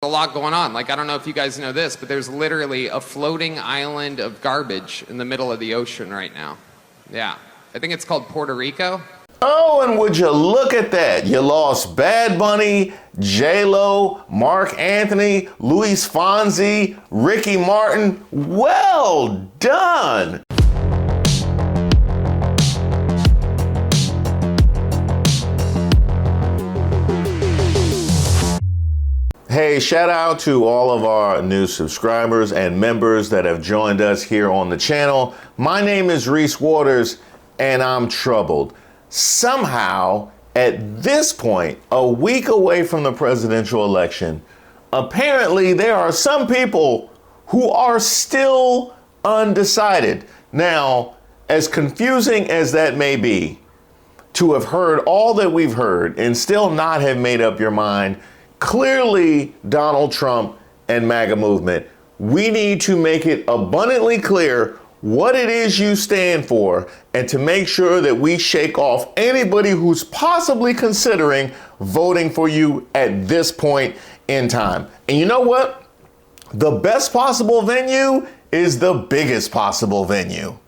A lot going on. Like, I don't know if you guys know this, but there's literally a floating island of garbage in the middle of the ocean right now. Yeah. I think it's called Puerto Rico. Oh, and would you look at that? You lost Bad Bunny, J-Lo, Mark Anthony, Luis Fonsi, Ricky Martin. Well done. Hey, shout out to all of our new subscribers and members that have joined us here on the channel. My name is Reese Waters, and I'm troubled. Somehow, at this point, a week away from the presidential election, apparently there are some people who are still undecided. Now, as confusing as that may be, to have heard all that we've heard and still not have made up your mind, clearly, Donald Trump and MAGA movement, we need to make it abundantly clear what it is you stand for and to make sure that we shake off anybody who's possibly considering voting for you at this point in time. And you know what? The best possible venue is the biggest possible venue.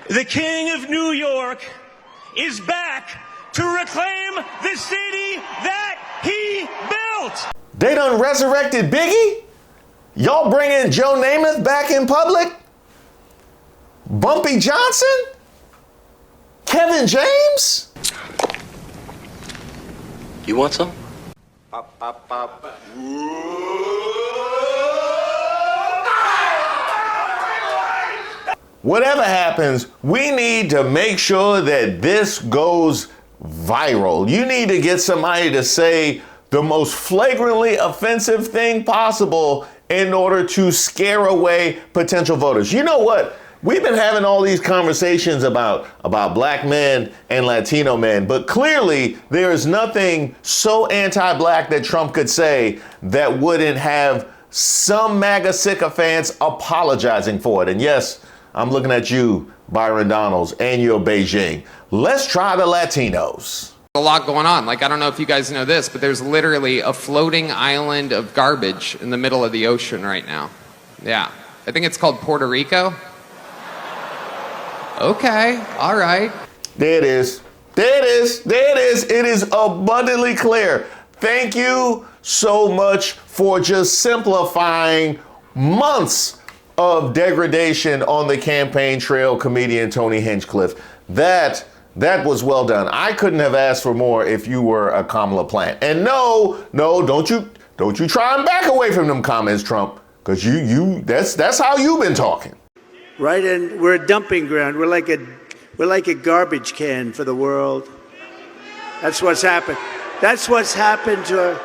The King of New York is back to reclaim the city that he built. They done resurrected Biggie? Y'all bringing Joe Namath back in public? Bumpy Johnson? Kevin James? You want some? Pop, pop, pop. Whatever happens, we need to make sure that this goes viral. You need to get somebody to say the most flagrantly offensive thing possible in order to scare away potential voters. You know what? We've been having all these conversations about black men and Latino men, but clearly there is nothing so anti-black that Trump could say that wouldn't have some MAGA sycophants apologizing for it. And yes, I'm looking at you, Byron Donalds, and your Beijing. Let's try the Latinos. A lot going on. Like, I don't know if you guys know this, but there's literally a floating island of garbage in the middle of the ocean right now. Yeah. I think it's called Puerto Rico. Okay. All right. There it is. There it is. There it is. It is abundantly clear. Thank you so much for just simplifying months of degradation on the campaign trail, comedian Tony Hinchcliffe. That was well done. I couldn't have asked for more if you were a Kamala plant. And no, don't you try and back away from them comments, Trump, because that's how you've been talking. Right, and we're a dumping ground. We're like a garbage can for the world. That's what's happened. That's what's happened to.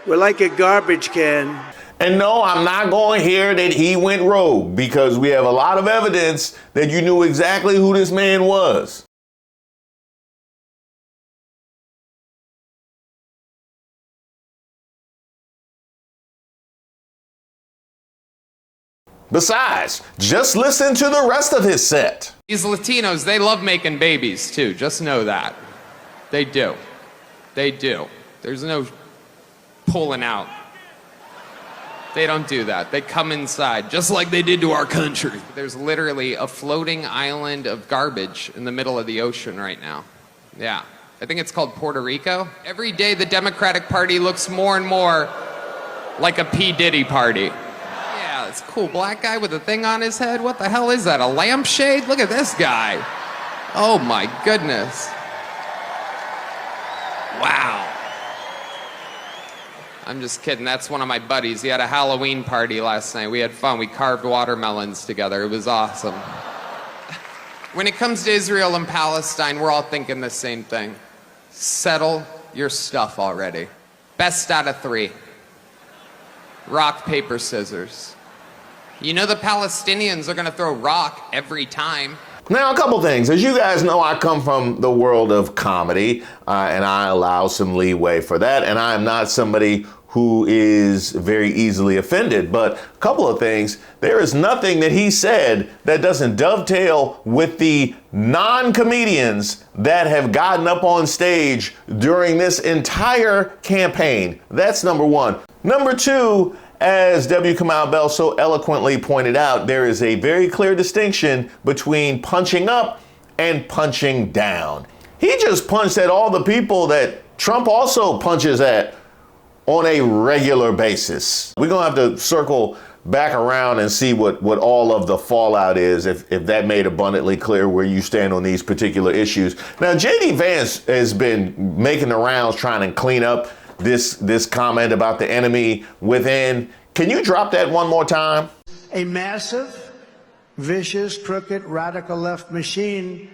We're like a garbage can. And no, I'm not going to hear that he went rogue, because we have a lot of evidence that you knew exactly who this man was. Besides, just listen to the rest of his set. These Latinos, they love making babies too. Just know that. They do. They do. There's no pulling out. They don't do that. They come inside, just like they did to our country. There's literally a floating island of garbage in the middle of the ocean right now. Yeah. I think it's called Puerto Rico. Every day the Democratic Party looks more and more like a P. Diddy party. Yeah, it's cool. Black guy with a thing on his head. What the hell is that? A lampshade? Look at this guy. Oh my goodness. Wow. I'm just kidding. That's one of my buddies. He had a Halloween party last night. We had fun. We carved watermelons together. It was awesome. When it comes to Israel and Palestine, we're all thinking the same thing. Settle your stuff already. Best out of 3. Rock, paper, scissors. You know the Palestinians are going to throw rock every time. Now, a couple things. As you guys know, I come from the world of comedy, and I allow some leeway for that. And I am not somebody who is very easily offended. But a couple of things, there is nothing that he said that doesn't dovetail with the non-comedians that have gotten up on stage during this entire campaign. That's number one. Number two, as W. Kamau Bell so eloquently pointed out, there is a very clear distinction between punching up and punching down. He just punched at all the people that Trump also punches at on a regular basis. We're gonna have to circle back around and see what all of the fallout is, if that made abundantly clear where you stand on these particular issues. Now, J.D. Vance has been making the rounds trying to clean up this comment about the enemy within. Can you drop that one more time? A massive, vicious, crooked, radical left machine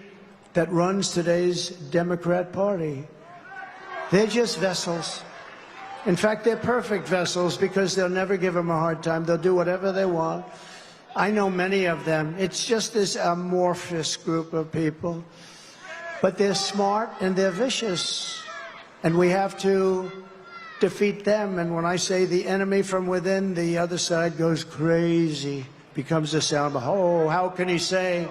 that runs today's Democrat Party. They're just vessels. In fact, they're perfect vessels because they'll never give them a hard time. They'll do whatever they want. I know many of them. It's just this amorphous group of people. But they're smart and they're vicious. And we have to defeat them. And when I say the enemy from within, the other side goes crazy, becomes a sound. Oh, how can he say?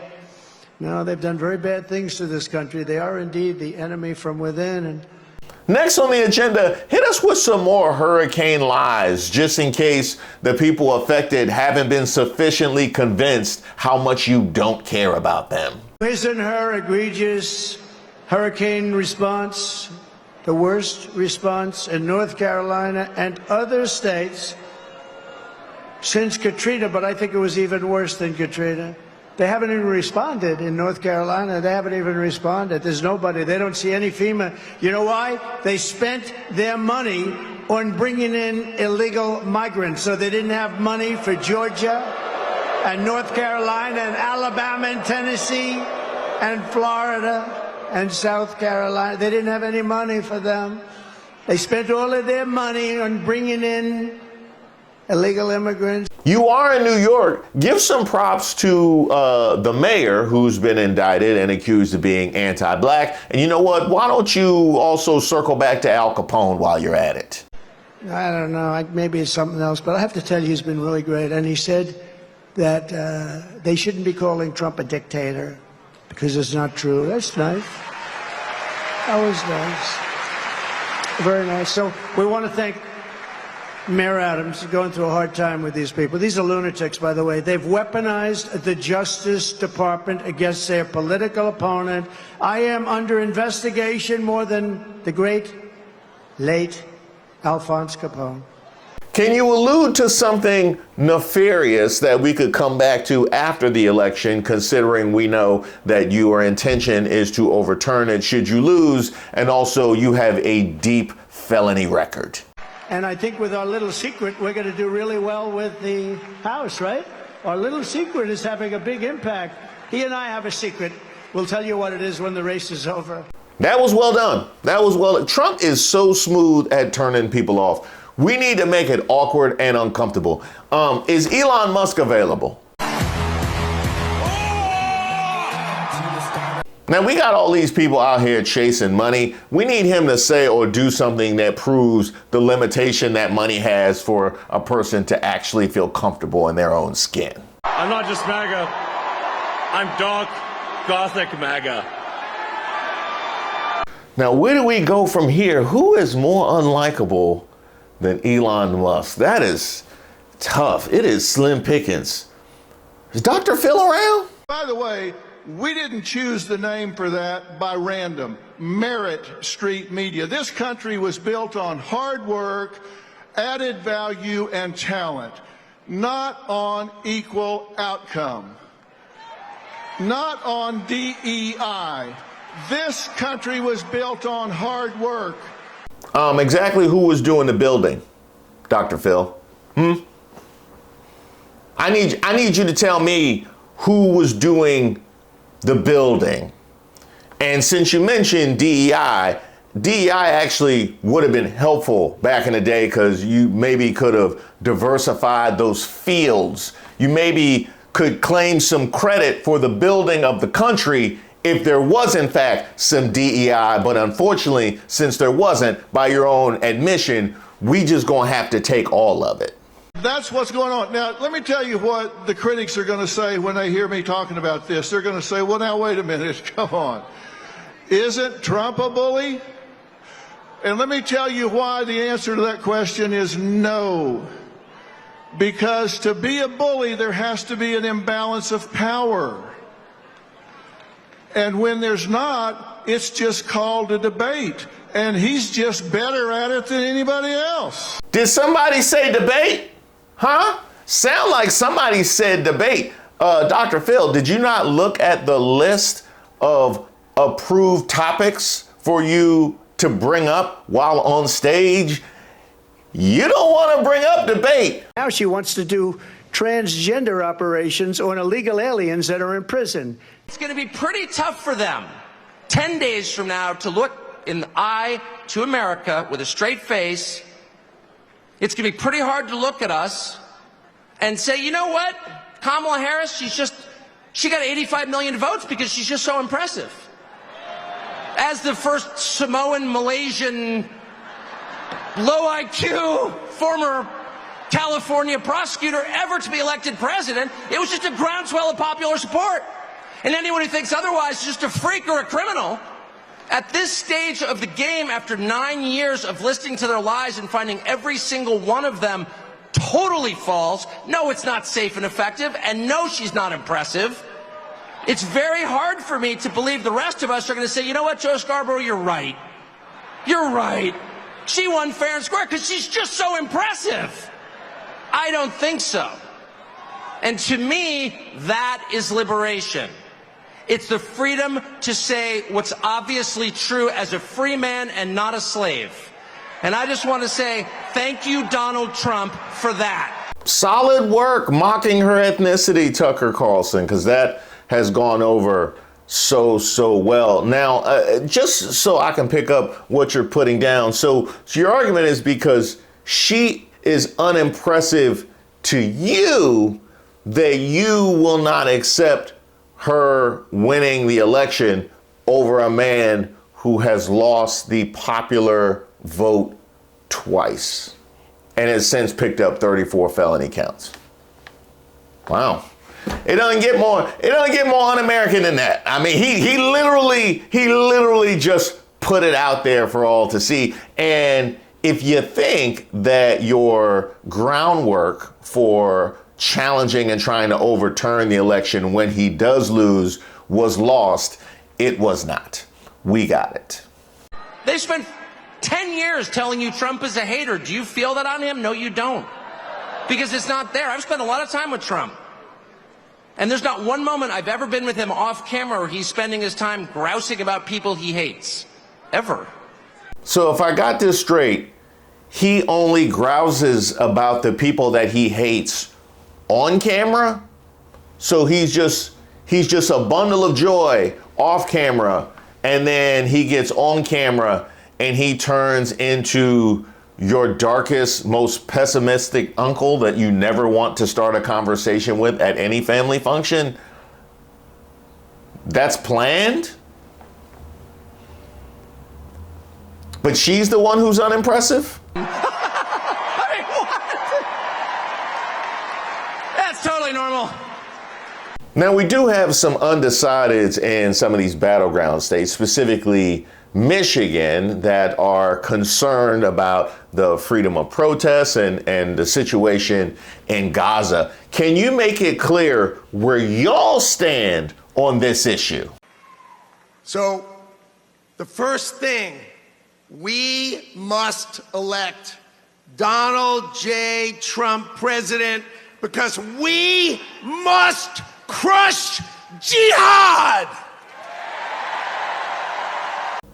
No, they've done very bad things to this country. They are indeed the enemy from within. And next on the agenda, hit us with some more hurricane lies, just in case the people affected haven't been sufficiently convinced how much you don't care about them. Isn't her egregious hurricane response the worst response in North Carolina and other states since Katrina? But I think it was even worse than Katrina. They haven't even responded in North Carolina. They haven't even responded. There's nobody. They don't see any FEMA. You know why? They spent their money on bringing in illegal migrants. So they didn't have money for Georgia and North Carolina and Alabama and Tennessee and Florida and South Carolina. They didn't have any money for them. They spent all of their money on bringing in illegal immigrants. You are in New York. Give some props to the mayor who's been indicted and accused of being anti-black. And you know what? Why don't you also circle back to Al Capone while you're at it? I don't know. Maybe it's something else. But I have to tell you, he's been really great. And he said that they shouldn't be calling Trump a dictator because it's not true. That's nice. That was nice. Very nice. So we want to thank Mayor Adams is going through a hard time with these people. These are lunatics, by the way. They've weaponized the Justice Department against their political opponent. I am under investigation more than the great, late Alphonse Capone. Can you allude to something nefarious that we could come back to after the election, considering we know that your intention is to overturn it should you lose, and also you have a deep felony record? And I think with our little secret, we're going to do really well with the House, right? Our little secret is having a big impact. He and I have a secret. We'll tell you what it is when the race is over. That was well done. That was well done. Trump is so smooth at turning people off. We need to make it awkward and uncomfortable. Is Elon Musk available? Now, we got all these people out here chasing money. We need him to say or do something that proves the limitation that money has for a person to actually feel comfortable in their own skin. I'm not just MAGA. I'm dark, gothic MAGA. Now, where do we go from here? Who is more unlikable than Elon Musk? That is tough. It is slim pickings. Is Dr. Phil around? By the way, we didn't choose the name for that by random. Merit Street Media. This country was built on hard work, added value, and talent, not on equal outcome, not on DEI. This country was built on hard work. Exactly who was doing the building, Dr. Phil? I need you to tell me who was doing the building. And since you mentioned DEI actually would have been helpful back in the day because you maybe could have diversified those fields. You maybe could claim some credit for the building of the country if there was in fact some DEI, but unfortunately, since there wasn't, by your own admission, we just gonna have to take all of it. That's what's going on. Now, let me tell you what the critics are going to say when they hear me talking about this. They're going to say, well, now, wait a minute. Come on. Isn't Trump a bully? And let me tell you why the answer to that question is no. Because to be a bully, there has to be an imbalance of power. And when there's not, it's just called a debate. And he's just better at it than anybody else. Did somebody say debate? Huh? Sound like somebody said debate. Dr. Phil, did you not look at the list of approved topics for you to bring up while on stage? You don't want to bring up debate. Now she wants to do transgender operations on illegal aliens that are in prison. It's going to be pretty tough for them 10 days from now to look in the eye to America with a straight face. It's going to be pretty hard to look at us and say, you know what? Kamala Harris, she got 85 million votes because she's just so impressive. As the first Samoan, Malaysian, low IQ, former California prosecutor ever to be elected president, it was just a groundswell of popular support. And anyone who thinks otherwise is just a freak or a criminal. At this stage of the game, after 9 years of listening to their lies and finding every single one of them totally false, no, it's not safe and effective, and no, she's not impressive, it's very hard for me to believe the rest of us are going to say, you know what, Joe Scarborough, you're right. You're right. She won fair and square because she's just so impressive. I don't think so. And to me, that is liberation. It's the freedom to say what's obviously true as a free man and not a slave. And I just want to say thank you, Donald Trump, for that. Solid work mocking her ethnicity, Tucker Carlson, because that has gone over so well. Now, just so I can pick up what you're putting down. So your argument is because she is unimpressive to you, that you will not accept her winning the election over a man who has lost the popular vote twice and has since picked up 34 felony counts. Wow. It doesn't get more un-American than that. I mean, he literally just put it out there for all to see. And if you think that your groundwork for challenging and trying to overturn the election when he does lose was lost, it was not. We got it. They spent 10 years telling you Trump is a hater. Do you feel that on him? No, you don't. Because it's not there. I've spent a lot of time with Trump. And there's not one moment I've ever been with him off camera where he's spending his time grousing about people he hates. Ever. So if I got this straight, he only grouses about the people that he hates on camera? So he's just a bundle of joy off camera, and then he gets on camera and he turns into your darkest, most pessimistic uncle that you never want to start a conversation with at any family function? That's planned? But she's the one who's unimpressive? That's totally normal. Now, we do have some undecideds in some of these battleground states, specifically Michigan, that are concerned about the freedom of protest and the situation in Gaza. Can you make it clear where y'all stand on this issue? So, the first thing, we must elect Donald J. Trump president because we must crush jihad.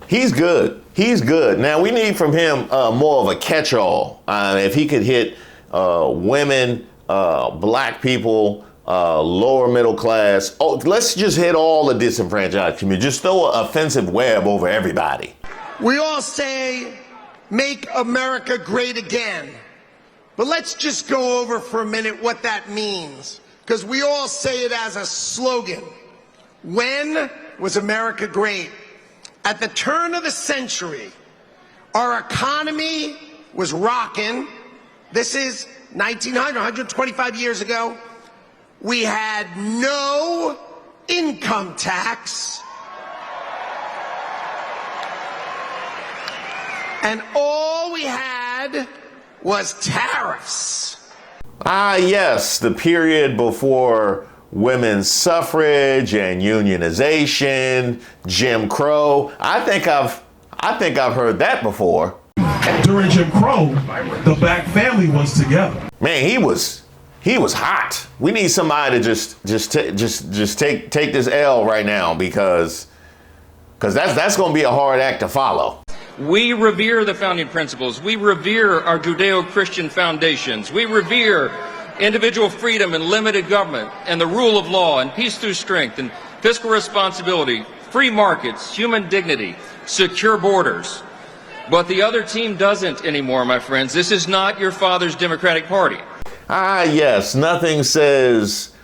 He's good. He's good. Now, we need from him more of a catch-all. If he could hit women, black people, lower middle class. Oh, let's just hit all the disenfranchised community. Just throw an offensive web over everybody. We all say, make America great again. But let's just go over for a minute what that means. Because we all say it as a slogan. When was America great? At the turn of the century, our economy was rocking. This is 1900, 125 years ago. We had no income tax. And all we had was tariffs. Ah, yes, the period before women's suffrage and unionization, Jim Crow. I think I've heard that before. During Jim Crow, the Black family was together. Man, he was hot. We need somebody to just take this L right now because that's going to be a hard act to follow. We revere the founding principles. We revere our Judeo-Christian foundations. We revere individual freedom and limited government and the rule of law and peace through strength and fiscal responsibility, free markets, human dignity, secure borders. But the other team doesn't anymore, my friends. This is not your father's Democratic Party. Ah, yes, nothing says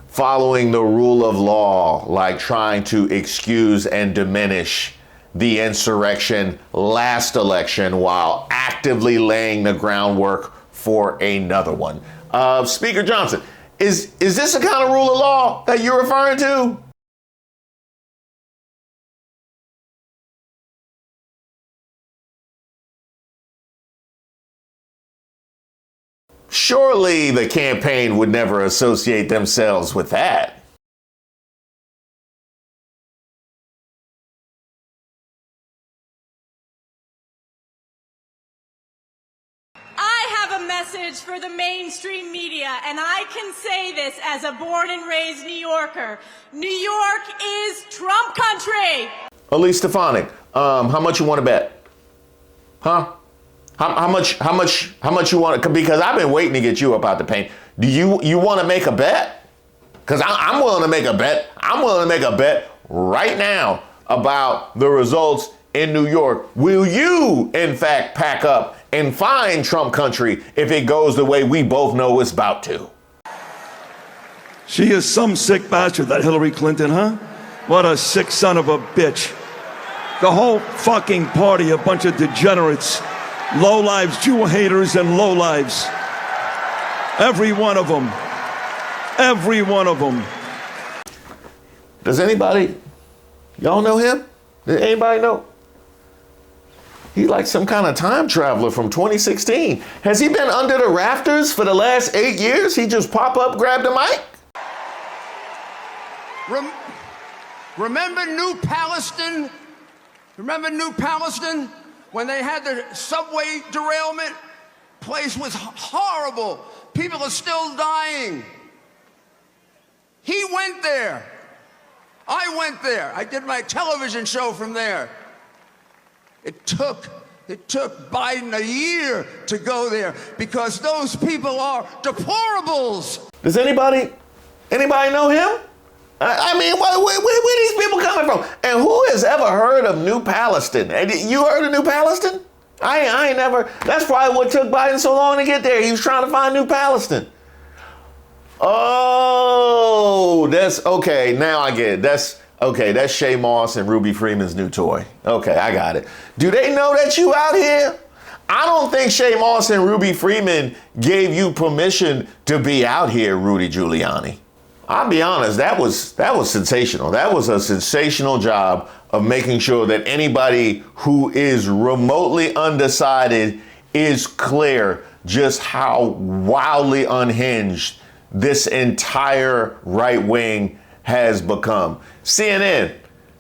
following the rule of law like trying to excuse and diminish the insurrection last election while actively laying the groundwork for another one. Speaker Johnson, is this the kind of rule of law that you're referring to? Surely the campaign would never associate themselves with that. I have a message for the mainstream media, and I can say this as a born and raised New Yorker. New York is Trump country. Elise Stefanik, how much you want to bet? Huh? How much you want to, because I've been waiting to get you up out the paint. Do you want to make a bet? Because I'm willing to make a bet. I'm willing to make a bet right now about the results in New York. Will you, in fact, pack up and find Trump country if it goes the way we both know it's about to? She is some sick bastard, that Hillary Clinton, huh? What a sick son of a bitch. The whole fucking party, a bunch of degenerates, lowlives, Jew haters, and lowlives. Every one of them. Every one of them. Does anybody, y'all know him? Does anybody know? He's like some kind of time traveler from 2016. Has he been under the rafters for the last 8 years? He just pop up, grab the mic? Remember New Palestine? Remember New Palestine? When they had the subway derailment? Place was horrible. People are still dying. He went there. I went there. I did my television show from there. It took Biden a year to go there because those people are deplorables. Does anybody know him? I mean, where these people coming from? And who has ever heard of New Palestine? You heard of New Palestine? I ain't never. That's probably what took Biden so long to get there. He was trying to find New Palestine. Oh, that's okay. Now I get it. That's Shay Moss and Ruby Freeman's new toy. Okay, I got it. Do they know that you out here? I don't think Shay Moss and Ruby Freeman gave you permission to be out here, Rudy Giuliani. I'll be honest, that was sensational. That was a sensational job of making sure that anybody who is remotely undecided is clear just how wildly unhinged this entire right wing has become. CNN,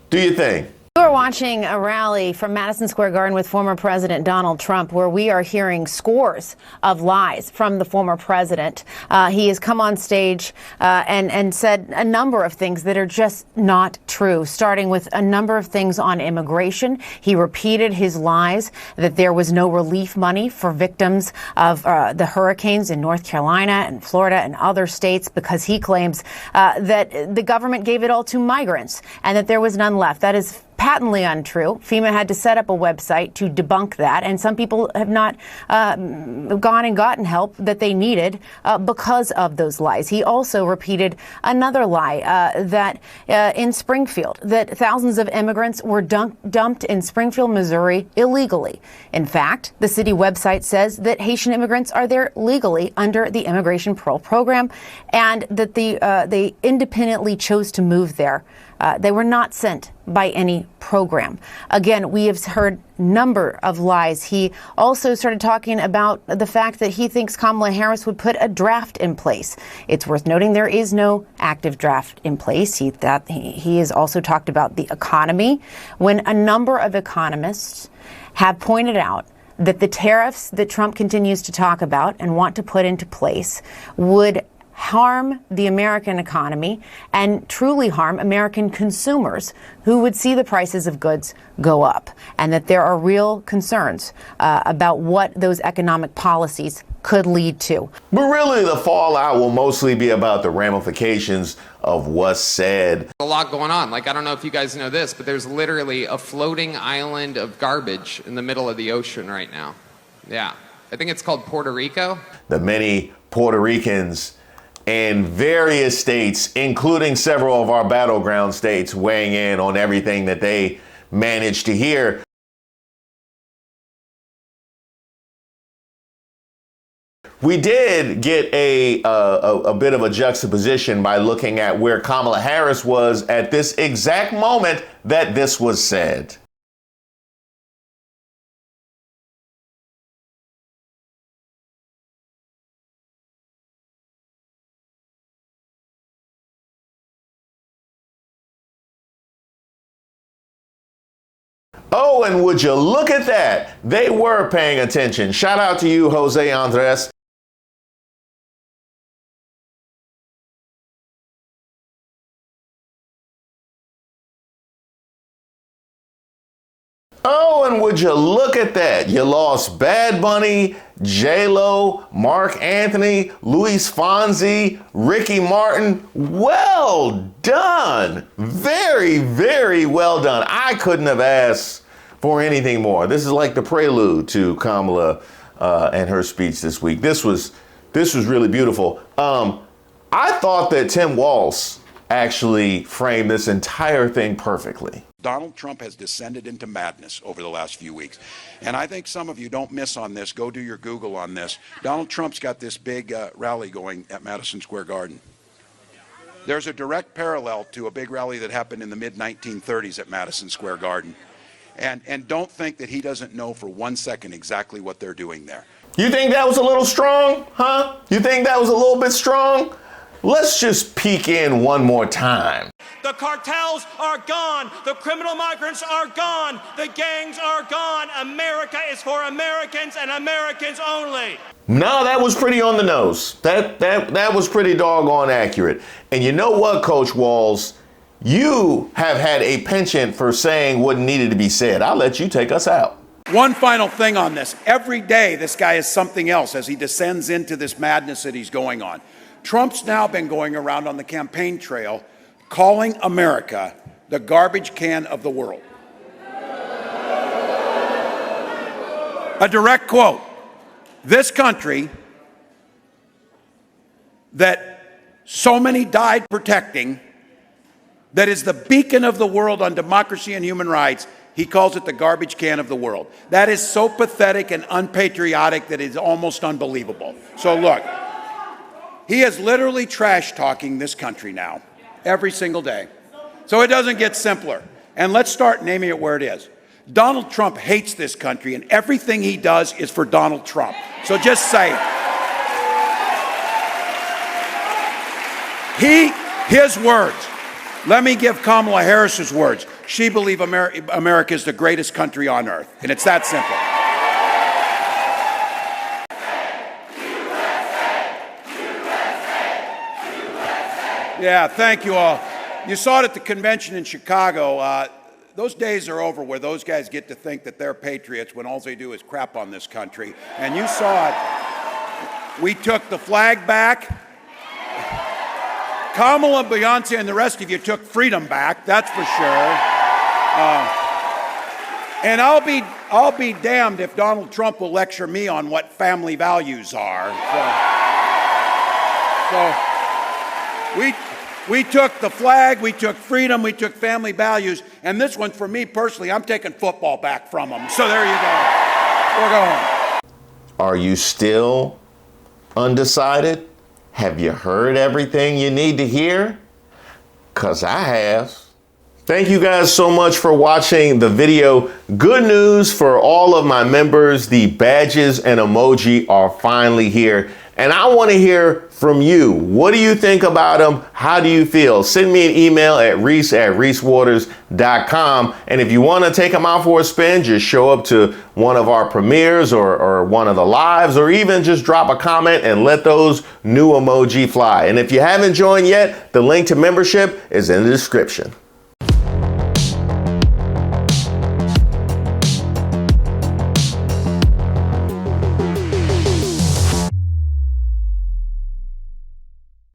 do your thing. We're watching a rally from Madison Square Garden with former President Donald Trump, where we are hearing scores of lies from the former president. He has come on stage and said a number of things that are just not true, starting with a number of things on immigration. He repeated his lies that there was no relief money for victims of the hurricanes in North Carolina and Florida and other states because he claims that the government gave it all to migrants and that there was none left. That is patently untrue. FEMA had to set up a website to debunk that, and some people have not gone and gotten help that they needed because of those lies. He also repeated another lie that in Springfield, that thousands of immigrants were dumped in Springfield, Missouri illegally. In fact, the city website says that Haitian immigrants are there legally under the Immigration Parole Program, and that they independently chose to move there. They were not sent by any program. Again, we have heard number of lies. He also started talking about the fact that he thinks Kamala Harris would put a draft in place. It's worth noting there is no active draft in place. He has also talked about the economy, when a number of economists have pointed out that the tariffs that Trump continues to talk about and want to put into place would harm the American economy and truly harm American consumers who would see the prices of goods go up, and that there are real concerns about what those economic policies could lead to. But really, the fallout will mostly be about the ramifications of what's said. A lot going on. Like, I don't know if you guys know this, but there's literally a floating island of garbage in the middle of the ocean right now. Yeah. I think it's called Puerto Rico. The many Puerto Ricans in various states, including several of our battleground states, weighing in on everything that they managed to hear. We did get a bit of a juxtaposition by looking at where Kamala Harris was at this exact moment that this was said. Oh, and would you look at that? They were paying attention. Shout out to you, Jose Andres. Oh, and would you look at that? You lost Bad Bunny, J-Lo, Mark Anthony, Luis Fonsi, Ricky Martin. Well done. Very, very well done. I couldn't have asked for anything more. This is like the prelude to Kamala and her speech this week. This was really beautiful. I thought that Tim Walz actually framed this entire thing perfectly. Donald Trump has descended into madness over the last few weeks. And I think some of you don't miss on this. Go do your Google on this. Donald Trump's got this big rally going at Madison Square Garden. There's a direct parallel to a big rally that happened in the mid-1930s at Madison Square Garden. And don't think that he doesn't know for 1 second exactly what they're doing there. You think that was a little strong, huh? You think that was a little bit strong? Let's just peek in one more time. The cartels are gone. The criminal migrants are gone. The gangs are gone. America is for Americans and Americans only. No, that was pretty on the nose. That was pretty doggone accurate. And you know what, Coach Walz? You have had a penchant for saying what needed to be said. I'll let you take us out. One final thing on this. Every day, this guy is something else as he descends into this madness that he's going on. Trump's now been going around on the campaign trail calling America the garbage can of the world. A direct quote. This country that so many died protecting, that is the beacon of the world on democracy and human rights, he calls it the garbage can of the world. That is so pathetic and unpatriotic that it's almost unbelievable. So look, he is literally trash talking this country now, every single day. So it doesn't get simpler. And let's start naming it where it is. Donald Trump hates this country, and everything he does is for Donald Trump. So just say it. His words. Let me give Kamala Harris's words. She believes America is the greatest country on earth, and it's that simple. Yeah, thank you all. You saw it at the convention in Chicago. Those days are over where those guys get to think that they're patriots when all they do is crap on this country. And you saw it. We took the flag back. Kamala, Beyonce, and the rest of you took freedom back, that's for sure. And I'll be damned if Donald Trump will lecture me on what family values are. So we took the flag, we took freedom, we took family values, and this one for me personally, I'm taking football back from them. So there you go. We're going. Are you still undecided? Have you heard everything you need to hear? 'Cause I have. Thank you guys so much for watching the video. Good news for all of my members. The badges and emoji are finally here. And I want to hear from you. What do you think about them? How do you feel? Send me an email at reese@reesewaters.com. And if you want to take them out for a spin, just show up to one of our premieres or one of the lives, or even just drop a comment and let those new emoji fly. And if you haven't joined yet, the link to membership is in the description.